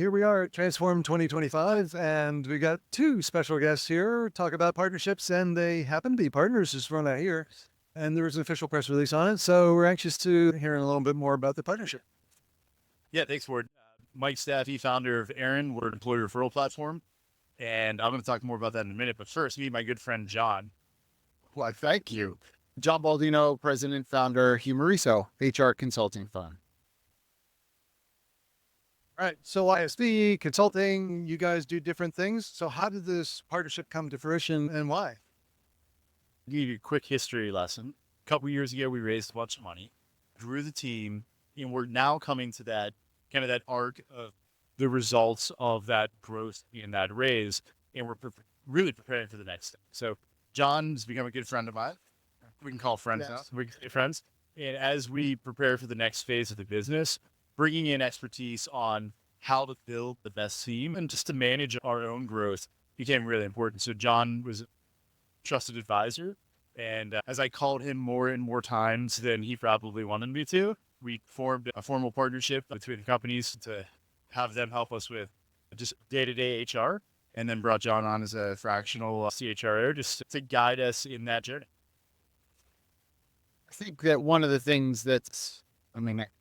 here we are at Transform 2025, and we got two special guests here talk about partnerships, and they happen to be partners just run out here. And there was an official press release on it, so we're anxious to hear a little bit more about the partnership. Yeah, thanks, Ward. Mike Stafiej, founder of Erin. We're an employee referral platform, and I'm going to talk more about that in a minute. But first, meet my good friend John. Well, thank you. John Baldino, president, founder, Humareso, HR consulting firm. All right, so ISV, consulting, you guys do different things. So how did this partnership come to fruition and why? I'll give you a quick history lesson. A couple years ago, we raised a bunch of money, grew the team, and we're now coming to that kind of that arc of the results of that growth in that raise, and we're really preparing for the next thing. So John's become a good friend of mine. We can call friends now. We can say friends. And as we prepare for the next phase of the business, bringing in expertise on how to build the best team and just to manage our own growth became really important. So John was a trusted advisor. And as I called him more and more times than he probably wanted me to, we formed a formal partnership between the companies to have them help us with just day-to-day HR, and then brought John on as a fractional CHRO just to guide us in that journey. I think that one of the things that's,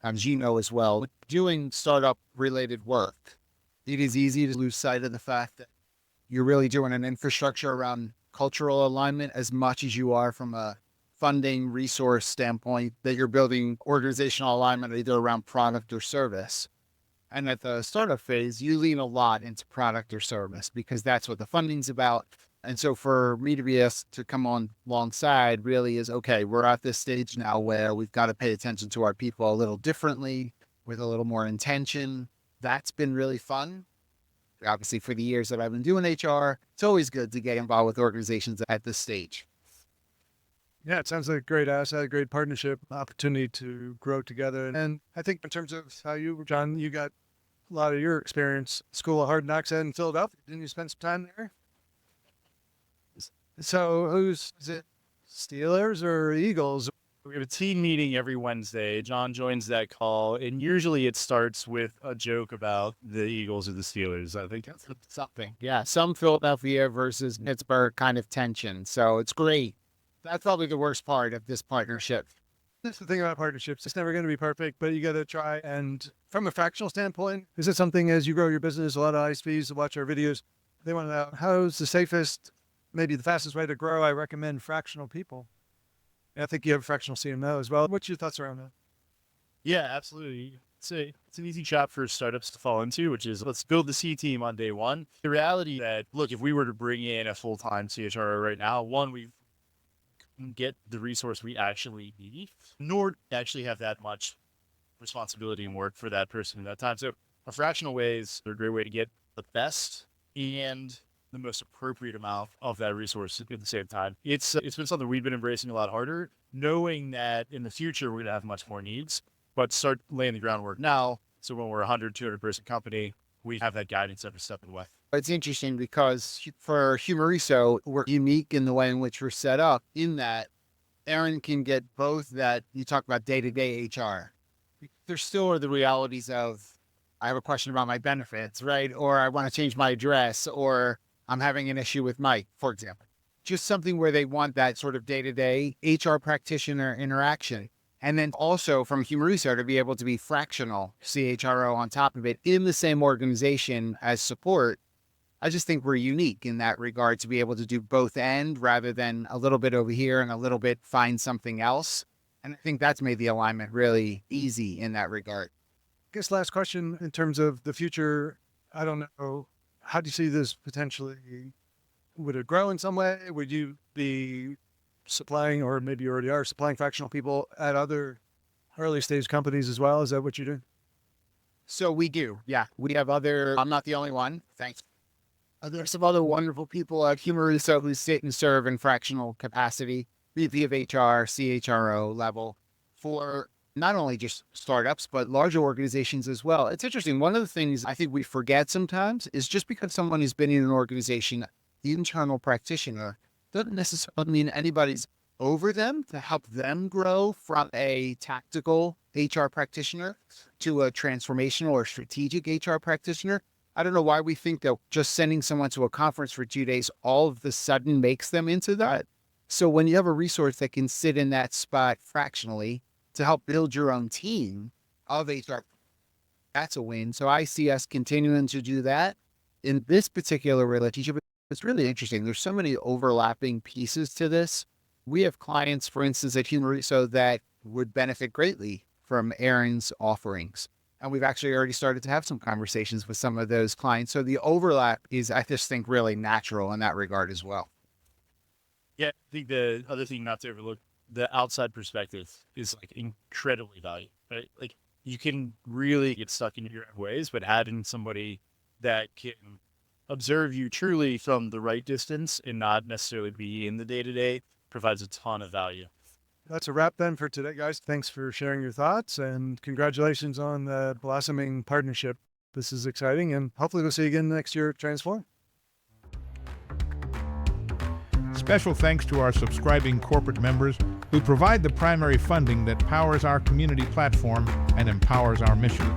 as you know as well, doing startup related work, it is easy to lose sight of the fact that you're really doing an infrastructure around cultural alignment as much as you are from a funding resource standpoint, that you're building organizational alignment either around product or service. And at the startup phase, you lean a lot into product or service because that's what the funding's about. And so for me to be asked to come on alongside really is, okay, we're at this stage now where we've got to pay attention to our people a little differently with a little more intention. That's been really fun. Obviously, for the years that I've been doing HR, it's always good to get involved with organizations at this stage. Yeah, it sounds like a great asset, a great partnership, opportunity to grow together. And I think in terms of how you, John, you got a lot of your experience, School of Hard Knocks in Philadelphia. Didn't you spend some time there? So is it Steelers or Eagles? We have a team meeting every Wednesday. John joins that call, and usually it starts with a joke about the Eagles or the Steelers. I think that's something. Yeah, some Philadelphia versus Pittsburgh kind of tension. So it's great. That's probably the worst part of this partnership. That's the thing about partnerships. It's never going to be perfect, but you got to try. And from a fractional standpoint, is it something as you grow your business, a lot of ISVs watch our videos, they want to know how's the safest, maybe the fastest way to grow? I recommend fractional people. And I think you have a fractional CMO as well. What's your thoughts around that? Yeah, absolutely. It's an easy trap for startups to fall into, which is let's build the C team on day one. The reality that, look, if we were to bring in a full-time CHRO right now, one, we get the resource we actually need, nor actually have that much responsibility and work for that person at that time. So a fractional ways are a great way to get the best and the most appropriate amount of that resource at the same time. It's been something we've been embracing a lot harder, knowing that in the future we're going to have much more needs, but start laying the groundwork now. So when we're a 100, 200 person company, we have that guidance every step of the way. It's interesting because for Humareso, we're unique in the way in which we're set up in that Erin can get both that you talk about day-to-day HR. There still are the realities of, I have a question about my benefits, right? Or I want to change my address, or I'm having an issue with Mike, for example. Just something where they want that sort of day-to-day HR practitioner interaction. And then also from Humareso to be able to be fractional CHRO on top of it in the same organization as support. I just think we're unique in that regard to be able to do both end rather than a little bit over here and a little bit find something else. And I think that's made the alignment really easy in that regard. I guess last question in terms of the future, I don't know, how do you see this potentially? Would it grow in some way? Would you be supplying, or maybe you already are supplying fractional people at other early stage companies as well? Is that what you're doing? So we do. Yeah. We have I'm not the only one. Thanks. There's some other wonderful people at Humareso who sit and serve in fractional capacity, VP of HR, CHRO level for not only just startups, but larger organizations as well. It's interesting. One of the things I think we forget sometimes is just because someone has been in an organization, the internal practitioner, doesn't necessarily mean anybody's over them to help them grow from a tactical HR practitioner to a transformational or strategic HR practitioner. I don't know why we think that just sending someone to a conference for 2 days all of a sudden makes them into that. So when you have a resource that can sit in that spot fractionally to help build your own team of HR, that's a win. So I see us continuing to do that. In this particular relationship, it's really interesting. There's so many overlapping pieces to this. We have clients, for instance, at Humareso that would benefit greatly from Erin's offerings. And we've actually already started to have some conversations with some of those clients. So the overlap is, I just think, really natural in that regard as well. Yeah, I think the other thing not to overlook, the outside perspective is like incredibly valuable, right? Like you can really get stuck in your own ways, but adding somebody that can observe you truly from the right distance and not necessarily be in the day-to-day provides a ton of value. That's a wrap then for today, guys. Thanks for sharing your thoughts and congratulations on the blossoming partnership. This is exciting and hopefully we'll see you again next year at Transform. Special thanks to our subscribing corporate members who provide the primary funding that powers our community platform and empowers our mission.